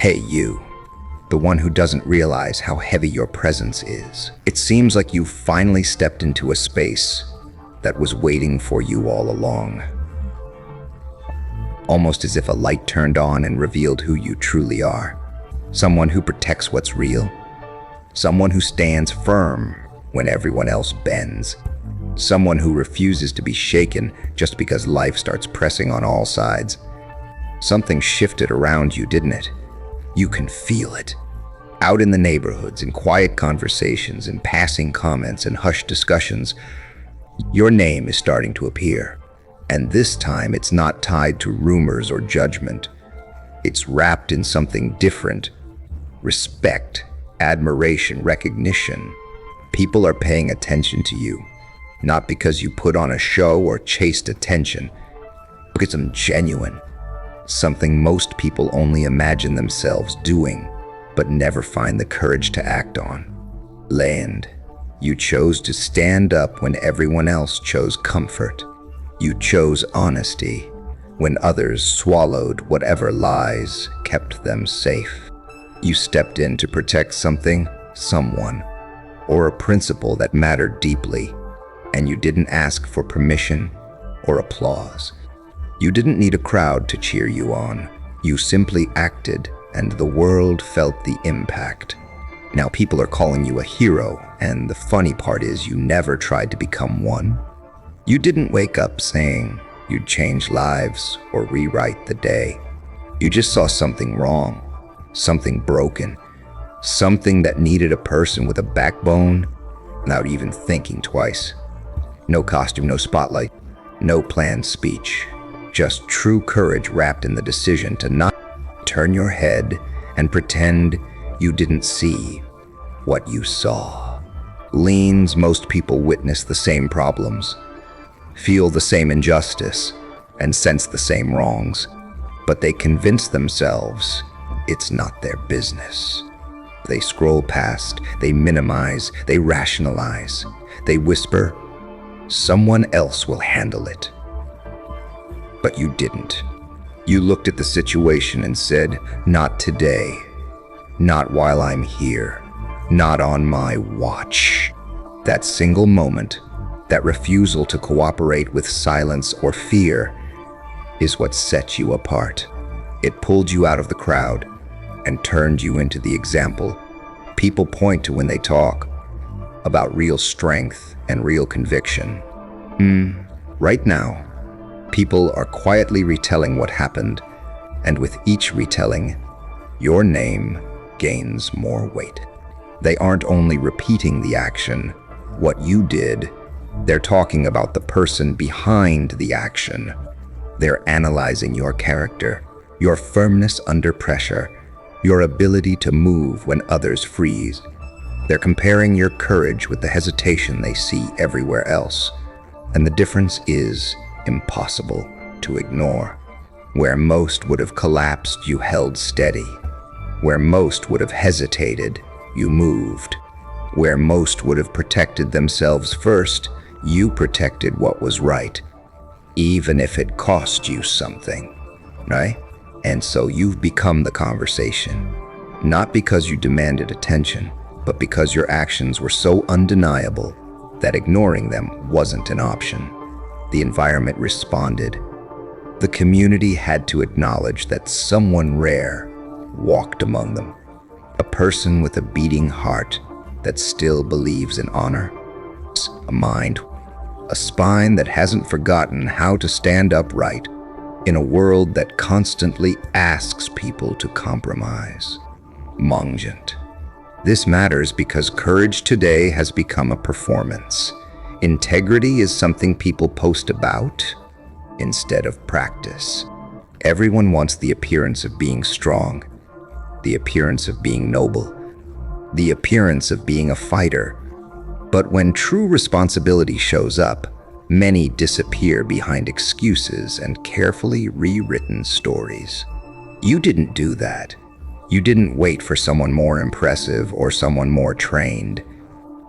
Hey, you, the one who doesn't realize how heavy your presence is. It seems like you finally stepped into a space that was waiting for you all along. Almost as if a light turned on and revealed who you truly are. Someone who protects what's real. Someone who stands firm when everyone else bends. Someone who refuses to be shaken just because life starts pressing on all sides. Something shifted around you, didn't it? You can feel it. Out in the neighborhoods, in quiet conversations, in passing comments and hushed discussions, your name is starting to appear. And this time it's not tied to rumors or judgment. It's wrapped in something different. Respect, admiration, recognition. People are paying attention to you, not because you put on a show or chased attention, because I'm genuine. Something most people only imagine themselves doing, but never find the courage to act on. Land. You chose to stand up when everyone else chose comfort. You chose honesty when others swallowed whatever lies kept them safe. You stepped in to protect something, someone, or a principle that mattered deeply, and you didn't ask for permission or applause. You didn't need a crowd to cheer you on. You simply acted, and the world felt the impact. Now people are calling you a hero, and the funny part is you never tried to become one. You didn't wake up saying you'd change lives or rewrite the day. You just saw something wrong, something broken, something that needed a person with a backbone without even thinking twice. No costume, no spotlight, no planned speech. Just true courage wrapped in the decision to not turn your head and pretend you didn't see what you saw. Leans, most people witness the same problems, feel the same injustice, and sense the same wrongs, but they convince themselves it's not their business. They scroll past, they minimize, they rationalize, they whisper, someone else will handle it. But you didn't. You looked at the situation and said, not today, not while I'm here, not on my watch. That single moment, that refusal to cooperate with silence or fear, is what set you apart. It pulled you out of the crowd and turned you into the example people point to when they talk about real strength and real conviction. Right now, people are quietly retelling what happened, and with each retelling, your name gains more weight. They aren't only repeating the action, what you did, they're talking about the person behind the action. They're analyzing your character, your firmness under pressure, your ability to move when others freeze. They're comparing your courage with the hesitation they see everywhere else, and the difference is impossible to ignore. Where most would have collapsed, you held steady. Where most would have hesitated, you moved. Where most would have protected themselves first, you protected what was right, even if it cost you something, right? And so you've become the conversation, not because you demanded attention, but because your actions were so undeniable that ignoring them wasn't an option. The environment responded. The community had to acknowledge that someone rare walked among them. A person with a beating heart that still believes in honor. A mind, a spine that hasn't forgotten how to stand upright in a world that constantly asks people to compromise. Mongent. This matters because courage today has become a performance. Integrity is something people post about instead of practice. Everyone wants the appearance of being strong, the appearance of being noble, the appearance of being a fighter. But when true responsibility shows up, many disappear behind excuses and carefully rewritten stories. You didn't do that. You didn't wait for someone more impressive or someone more trained.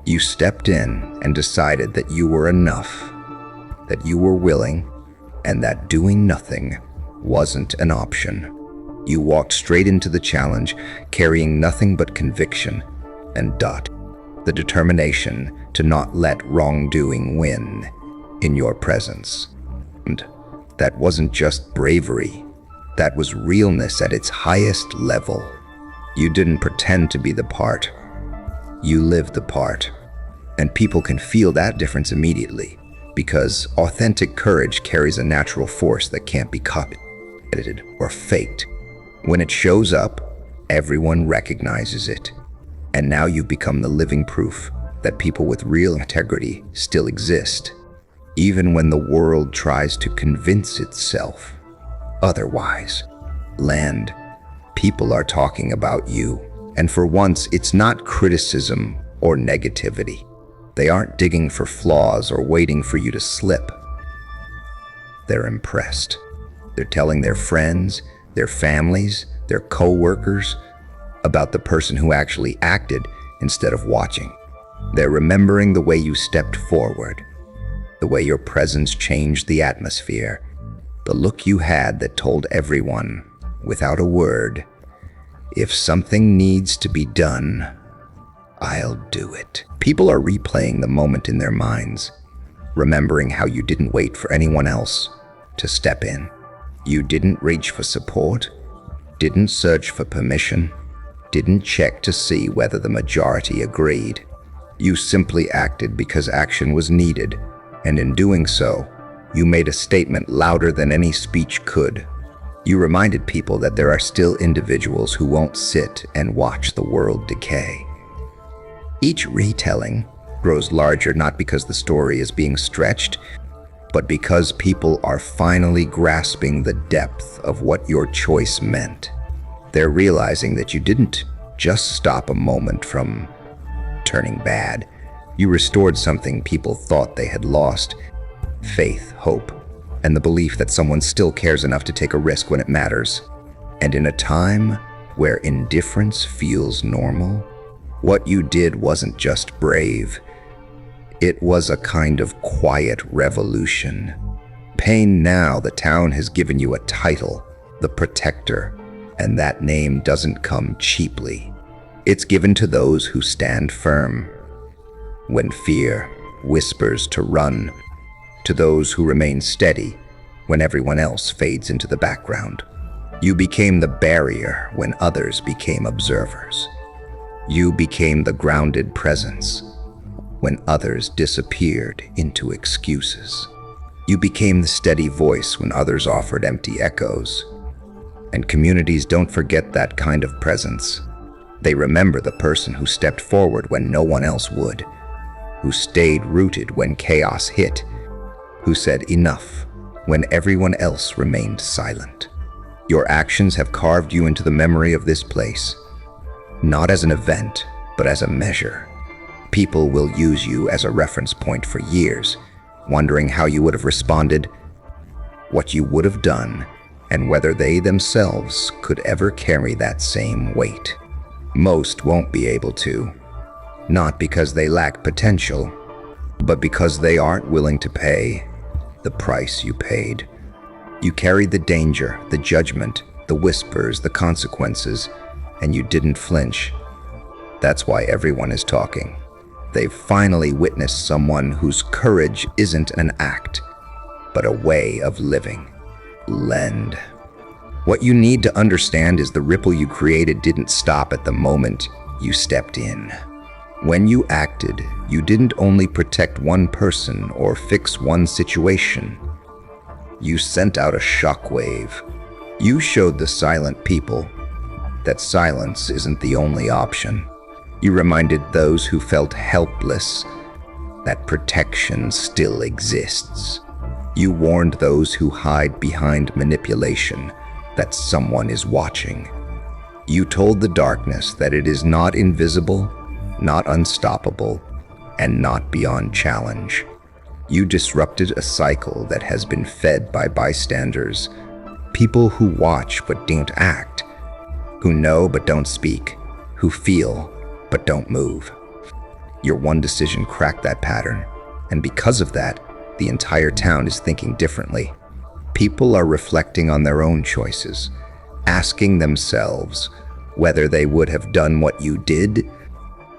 You stepped in and decided that you were enough, that you were willing, and that doing nothing wasn't an option. You walked straight into the challenge, carrying nothing but conviction and the determination to not let wrongdoing win in your presence. And that wasn't just bravery, that was realness at its highest level. You didn't pretend to be the part, you lived the part. And people can feel that difference immediately, because authentic courage carries a natural force that can't be copied, edited, or faked. When it shows up, everyone recognizes it. And now you become the living proof that people with real integrity still exist, even when the world tries to convince itself otherwise. People are talking about you, and for once, it's not criticism or negativity. They aren't digging for flaws or waiting for you to slip. They're impressed. They're telling their friends, their families, their co-workers about the person who actually acted instead of watching. They're remembering the way you stepped forward, the way your presence changed the atmosphere, the look you had that told everyone, without a word, if something needs to be done, I'll do it. People are replaying the moment in their minds, remembering how you didn't wait for anyone else to step in. You didn't reach for support, didn't search for permission, didn't check to see whether the majority agreed. You simply acted because action was needed, and in doing so, you made a statement louder than any speech could. You reminded people that there are still individuals who won't sit and watch the world decay. Each retelling grows larger not because the story is being stretched, but because people are finally grasping the depth of what your choice meant. They're realizing that you didn't just stop a moment from turning bad. You restored something people thought they had lost: faith, hope, and the belief that someone still cares enough to take a risk when it matters. And in a time where indifference feels normal, what you did wasn't just brave. It was a kind of quiet revolution. Pain now, the town has given you a title, the Protector, and that name doesn't come cheaply. It's given to those who stand firm when fear whispers to run, to those who remain steady when everyone else fades into the background. You became the barrier when others became observers. You became the grounded presence when others disappeared into excuses. You became the steady voice when others offered empty echoes. And communities don't forget that kind of presence. They remember the person who stepped forward when no one else would, who stayed rooted when chaos hit, who said enough when everyone else remained silent. Your actions have carved you into the memory of this place, not as an event, but as a measure. People will use you as a reference point for years, wondering how you would have responded, what you would have done, and whether they themselves could ever carry that same weight. Most won't be able to, not because they lack potential, but because they aren't willing to pay the price you paid. You carried the danger, the judgment, the whispers, the consequences, and you didn't flinch. That's why everyone is talking. They've finally witnessed someone whose courage isn't an act, but a way of living. Lend. What you need to understand is the ripple you created didn't stop at the moment you stepped in. When you acted, you didn't only protect one person or fix one situation. You sent out a shockwave. You showed the silent people that silence isn't the only option. You reminded those who felt helpless that protection still exists. You warned those who hide behind manipulation that someone is watching. You told the darkness that it is not invisible, not unstoppable, and not beyond challenge. You disrupted a cycle that has been fed by bystanders, people who watch but don't act, who know but don't speak, who feel but don't move. Your one decision cracked that pattern, and because of that, the entire town is thinking differently. People are reflecting on their own choices, asking themselves whether they would have done what you did.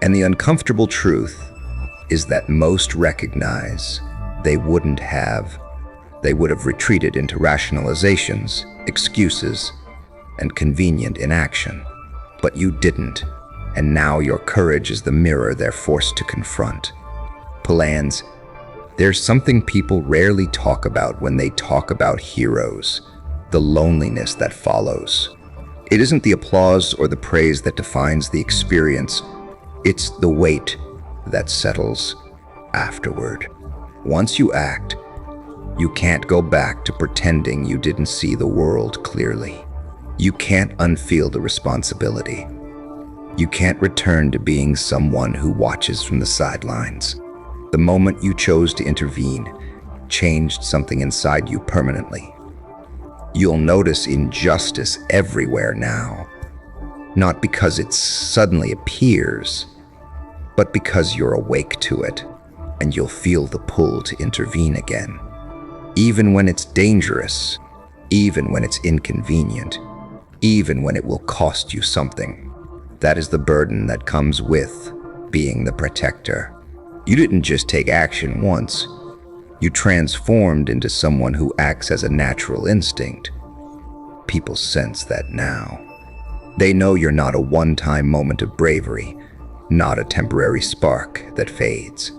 And the uncomfortable truth is that most recognize they wouldn't have. They would have retreated into rationalizations, excuses, and convenient inaction. But you didn't, and now your courage is the mirror they're forced to confront. Palans, there's something people rarely talk about when they talk about heroes: the loneliness that follows. It isn't the applause or the praise that defines the experience. It's the weight that settles afterward. Once you act, you can't go back to pretending you didn't see the world clearly. You can't unfeel the responsibility. You can't return to being someone who watches from the sidelines. The moment you chose to intervene changed something inside you permanently. You'll notice injustice everywhere now, not because it suddenly appears, but because you're awake to it, and you'll feel the pull to intervene again. Even when it's dangerous, even when it's inconvenient, even when it will cost you something. That is the burden that comes with being the protector. You didn't just take action once. You transformed into someone who acts as a natural instinct. People sense that now. They know you're not a one-time moment of bravery, not a temporary spark that fades.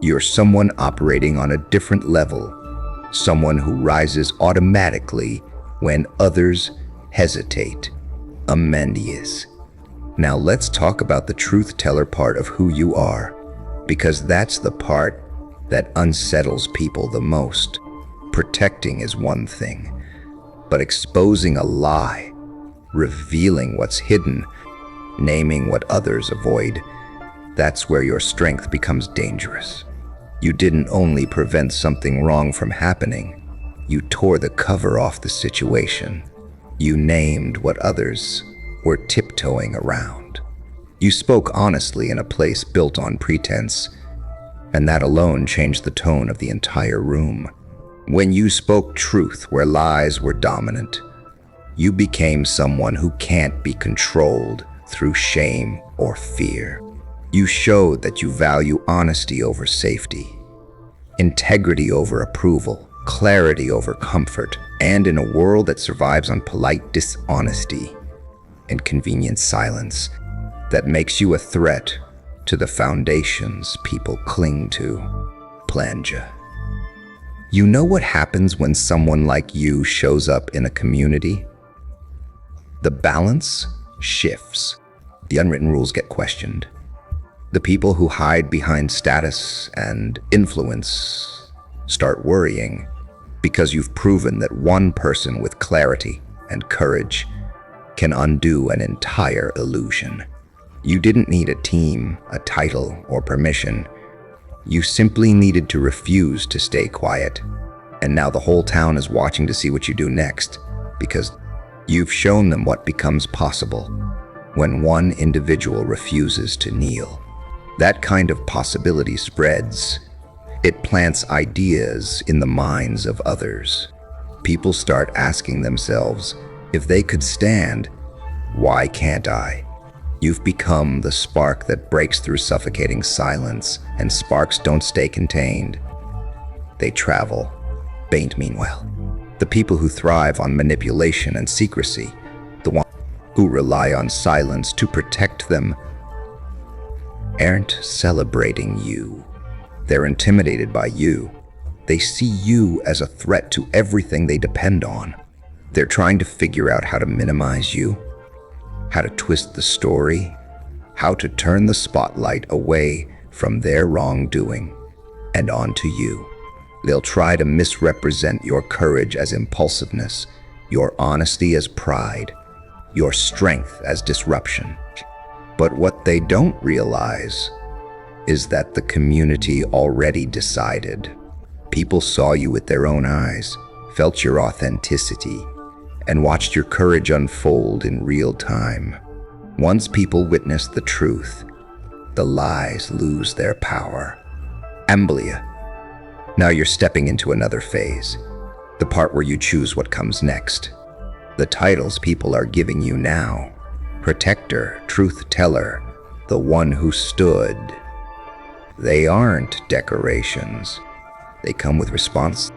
You're someone operating on a different level, someone who rises automatically when others hesitate. Amendius. Now let's talk about the truth teller part of who you are, because that's the part that unsettles people the most. Protecting is one thing, but exposing a lie, revealing what's hidden, naming what others avoid, that's where your strength becomes dangerous. You didn't only prevent something wrong from happening, you tore the cover off the situation. You named what others were tiptoeing around. You spoke honestly in a place built on pretense, and that alone changed the tone of the entire room. When you spoke truth where lies were dominant, you became someone who can't be controlled through shame or fear. You showed that you value honesty over safety, integrity over approval, clarity over comfort, and in a world that survives on polite dishonesty and convenient silence, that makes you a threat to the foundations people cling to. Planja. You know what happens when someone like you shows up in a community? The balance shifts. The unwritten rules get questioned. The people who hide behind status and influence start worrying, because you've proven that one person with clarity and courage can undo an entire illusion. You didn't need a team, a title, or permission. You simply needed to refuse to stay quiet. And now the whole town is watching to see what you do next, because you've shown them what becomes possible when one individual refuses to kneel. That kind of possibility spreads. It plants ideas in the minds of others. People start asking themselves, if they could stand, why can't I? You've become the spark that breaks through suffocating silence, and sparks don't stay contained. They travel. Baint, meanwhile. The people who thrive on manipulation and secrecy, the ones who rely on silence to protect them, aren't celebrating you. They're intimidated by you. They see you as a threat to everything they depend on. They're trying to figure out how to minimize you, how to twist the story, how to turn the spotlight away from their wrongdoing and onto you. They'll try to misrepresent your courage as impulsiveness, your honesty as pride, your strength as disruption. But what they don't realize is that the community already decided. People saw you with their own eyes, felt your authenticity, and watched your courage unfold in real time. Once people witness the truth, the lies lose their power. Amblia. Now you're stepping into another phase, the part where you choose what comes next. The titles people are giving you now: protector, truth teller, the one who stood. They aren't decorations. They come with response.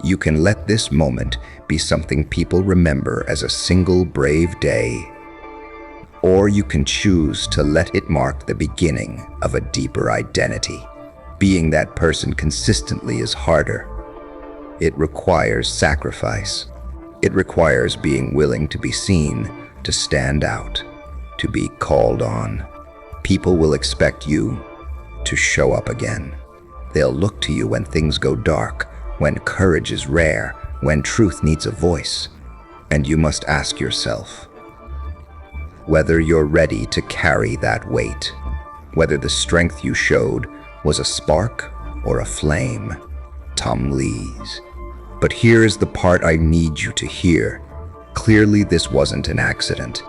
You can let this moment be something people remember as a single brave day, or you can choose to let it mark the beginning of a deeper identity. Being that person consistently is harder. It requires sacrifice. It requires being willing to be seen, to stand out, to be called on. People will expect you to show up again. They'll look to you when things go dark, when courage is rare, when truth needs a voice. And you must ask yourself whether you're ready to carry that weight, whether the strength you showed was a spark or a flame. Tom Lees. But here's the part I need you to hear. Clearly, this wasn't an accident.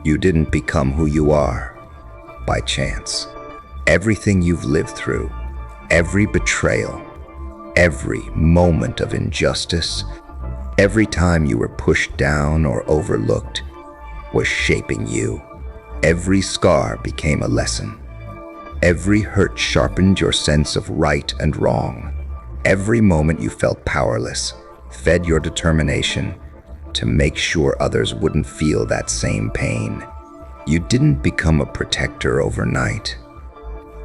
You didn't become who you are by chance. Everything you've lived through, every betrayal, every moment of injustice, every time you were pushed down or overlooked, was shaping you. Every scar became a lesson. Every hurt sharpened your sense of right and wrong. Every moment you felt powerless fed your determination to make sure others wouldn't feel that same pain. You didn't become a protector overnight.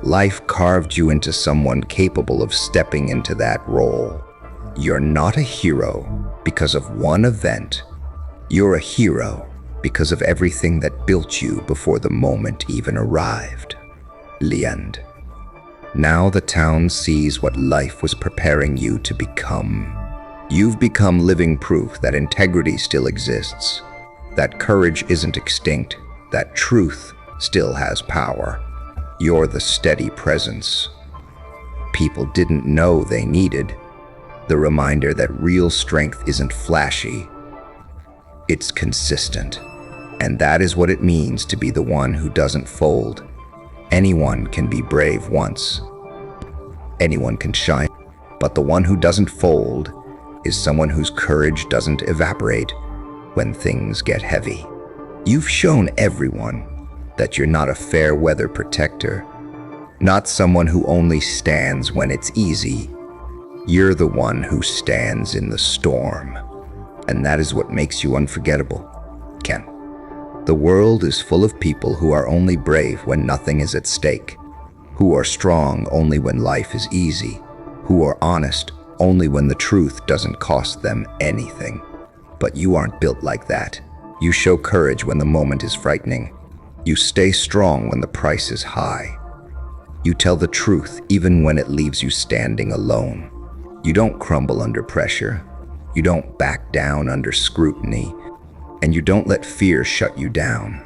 Life carved you into someone capable of stepping into that role. You're not a hero because of one event. You're a hero because of everything that built you before the moment even arrived. Leand. Now the town sees what life was preparing you to become. You've become living proof that integrity still exists, that courage isn't extinct, that truth still has power. You're the steady presence people didn't know they needed, the reminder that real strength isn't flashy, it's consistent. And that is what it means to be the one who doesn't fold. Anyone can be brave once. Anyone can shine. But the one who doesn't fold is someone whose courage doesn't evaporate when things get heavy. You've shown everyone that you're not a fair weather protector, not someone who only stands when it's easy. You're the one who stands in the storm. And that is what makes you unforgettable, Ken. The world is full of people who are only brave when nothing is at stake, who are strong only when life is easy, who are honest only when the truth doesn't cost them anything. But you aren't built like that. You show courage when the moment is frightening. You stay strong when the price is high. You tell the truth even when it leaves you standing alone. You don't crumble under pressure. You don't back down under scrutiny. And you don't let fear shut you down.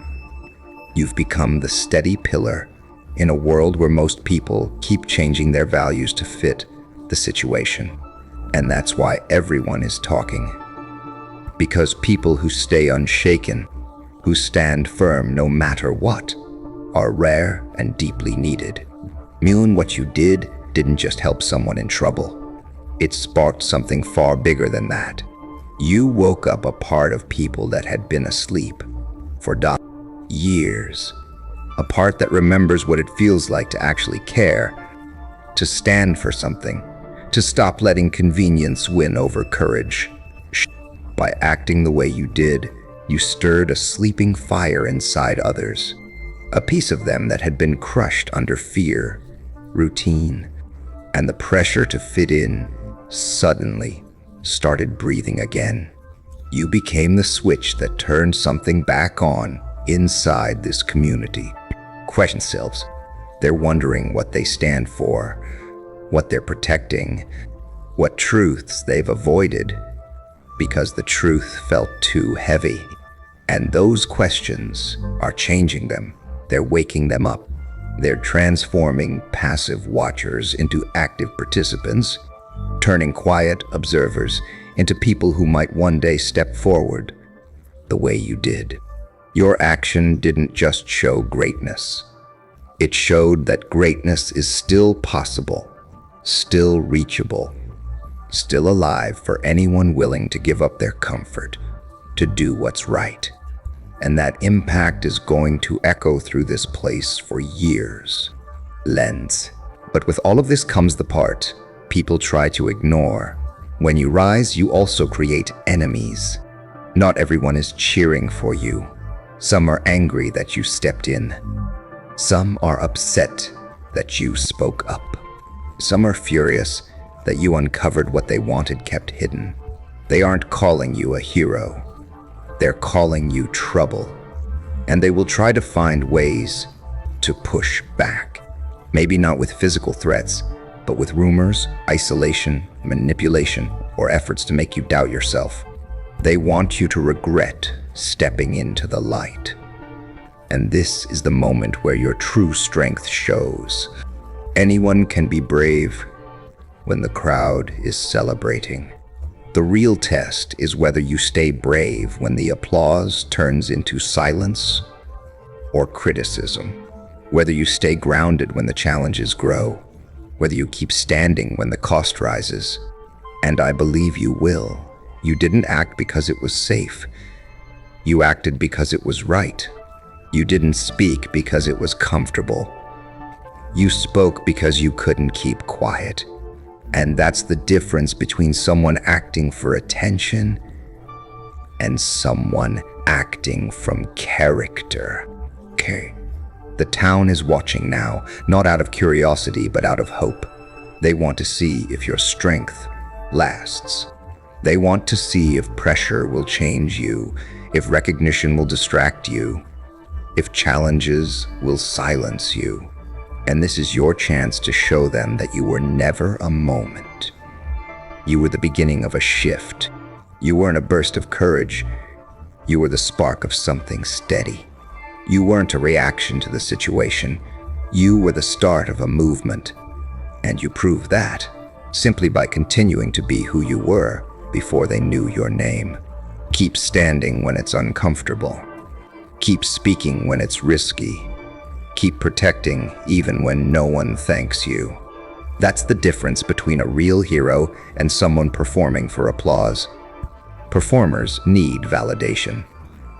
You've become the steady pillar in a world where most people keep changing their values to fit the situation. And that's why everyone is talking. Because people who stay unshaken, who stand firm no matter what, are rare and deeply needed. Mune, what you did didn't just help someone in trouble. It sparked something far bigger than that. You woke up a part of people that had been asleep for years. A part that remembers what it feels like to actually care, to stand for something, to stop letting convenience win over courage. By acting the way you did, you stirred a sleeping fire inside others, a piece of them that had been crushed under fear, routine, and the pressure to fit in. Suddenly started breathing again. You became the switch that turned something back on inside this community. Question themselves. They're wondering what they stand for, what they're protecting, what truths they've avoided because the truth felt too heavy. And those questions are changing them. They're waking them up. They're transforming passive watchers into active participants, turning quiet observers into people who might one day step forward the way you did. Your action didn't just show greatness. It showed that greatness is still possible, still reachable, still alive for anyone willing to give up their comfort to do what's right. And that impact is going to echo through this place for years. Lens. But with all of this comes the part people try to ignore. When you rise, you also create enemies. Not everyone is cheering for you. Some are angry that you stepped in. Some are upset that you spoke up. Some are furious that you uncovered what they wanted kept hidden. They aren't calling you a hero. They're calling you trouble. And they will try to find ways to push back. Maybe not with physical threats, but with rumors, isolation, manipulation, or efforts to make you doubt yourself. They want you to regret stepping into the light. And this is the moment where your true strength shows. Anyone can be brave when the crowd is celebrating. The real test is whether you stay brave when the applause turns into silence or criticism. Whether you stay grounded when the challenges grow. Whether you keep standing when the cost rises. And I believe you will. You didn't act because it was safe. You acted because it was right. You didn't speak because it was comfortable. You spoke because you couldn't keep quiet. And that's the difference between someone acting for attention and someone acting from character. Okay. The town is watching now, not out of curiosity, but out of hope. They want to see if your strength lasts. They want to see if pressure will change you, if recognition will distract you, if challenges will silence you. And this is your chance to show them that you were never a moment. You were the beginning of a shift. You weren't a burst of courage. You were the spark of something steady. You weren't a reaction to the situation. You were the start of a movement. And you proved that simply by continuing to be who you were before they knew your name. Keep standing when it's uncomfortable. Keep speaking when it's risky. Keep protecting even when no one thanks you. That's the difference between a real hero and someone performing for applause. Performers need validation.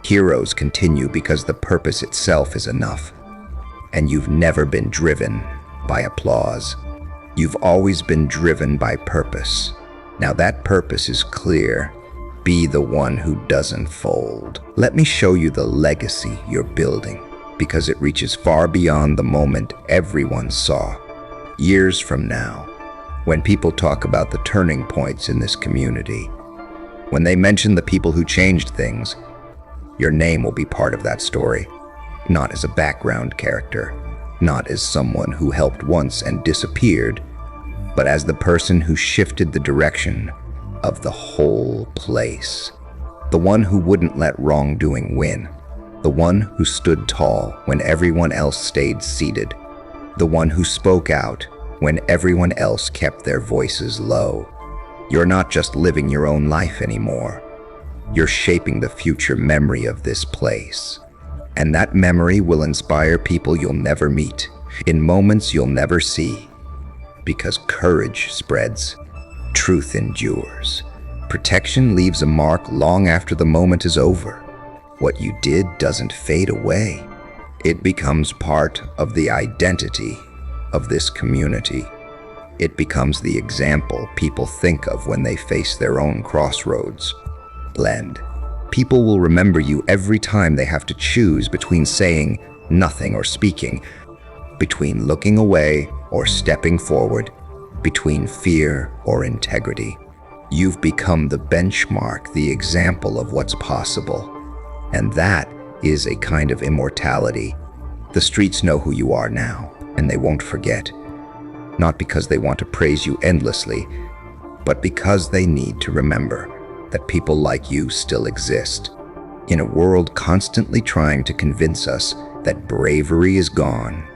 Heroes continue because the purpose itself is enough. And you've never been driven by applause. You've always been driven by purpose. Now that purpose is clear. Be the one who doesn't fold. Let me show you the legacy you're building, because it reaches far beyond the moment everyone saw. Years from now, when people talk about the turning points in this community, when they mention the people who changed things, your name will be part of that story. Not as a background character, not as someone who helped once and disappeared, but as the person who shifted the direction of the whole place. The one who wouldn't let wrongdoing win. The one who stood tall when everyone else stayed seated. The one who spoke out when everyone else kept their voices low. You're not just living your own life anymore. You're shaping the future memory of this place. And that memory will inspire people you'll never meet, in moments you'll never see. Because courage spreads, truth endures. Protection leaves a mark long after the moment is over. What you did doesn't fade away. It becomes part of the identity of this community. It becomes the example people think of when they face their own crossroads. Blend. People will remember you every time they have to choose between saying nothing or speaking, between looking away or stepping forward, between fear or integrity. You've become the benchmark, the example of what's possible. And that is a kind of immortality. The streets know who you are now, and they won't forget. Not because they want to praise you endlessly, but because they need to remember that people like you still exist. In a world constantly trying to convince us that bravery is gone,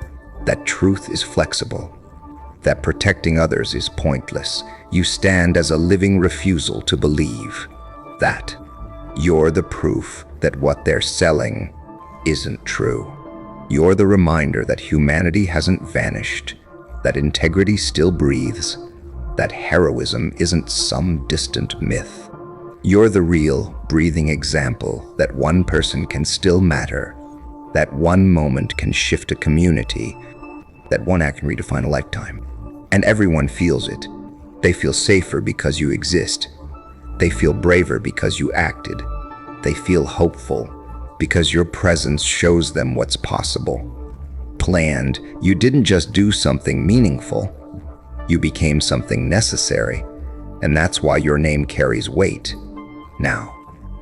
that truth is flexible, that protecting others is pointless, you stand as a living refusal to believe that. You're the proof that what they're selling isn't true. You're the reminder that humanity hasn't vanished, that integrity still breathes, that heroism isn't some distant myth. You're the real, breathing example that one person can still matter, that one moment can shift a community, that one act can redefine a lifetime. And everyone feels it. They feel safer because you exist. They feel braver because you acted. They feel hopeful because your presence shows them what's possible. Planned, you didn't just do something meaningful. You became something necessary, and that's why your name carries weight. Now,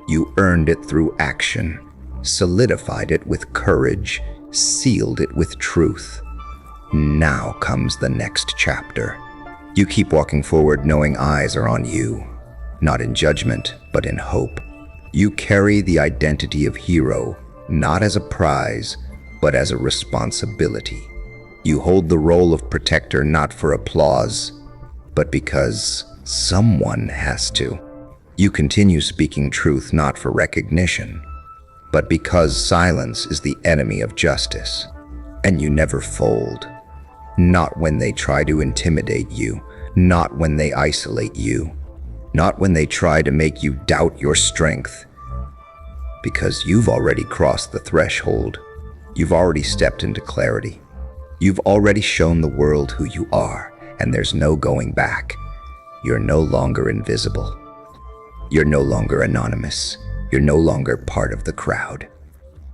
you earned it through action, solidified it with courage, sealed it with truth. Now comes the next chapter. You keep walking forward knowing eyes are on you, not in judgment, but in hope. You carry the identity of hero, not as a prize, but as a responsibility. You hold the role of protector not for applause, but because someone has to. You continue speaking truth not for recognition, but because silence is the enemy of justice. And you never fold. Not when they try to intimidate you, not when they isolate you, not when they try to make you doubt your strength. Because you've already crossed the threshold. You've already stepped into clarity. You've already shown the world who you are, and there's no going back. You're no longer invisible. You're no longer anonymous. You're no longer part of the crowd.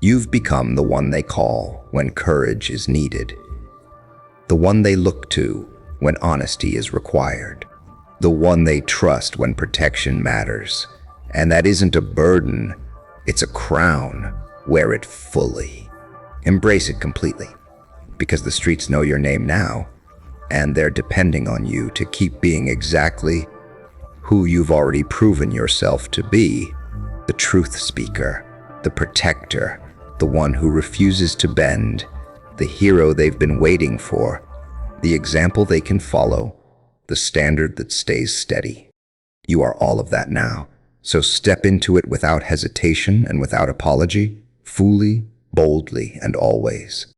You've become the one they call when courage is needed. The one they look to when honesty is required. The one they trust when protection matters. And that isn't a burden, it's a crown. Wear it fully. Embrace it completely. Because the streets know your name now, and they're depending on you to keep being exactly who you've already proven yourself to be. The truth speaker, the protector, the one who refuses to bend, the hero they've been waiting for, the example they can follow, the standard that stays steady. You are all of that now, so step into it without hesitation and without apology, fully, boldly, and always.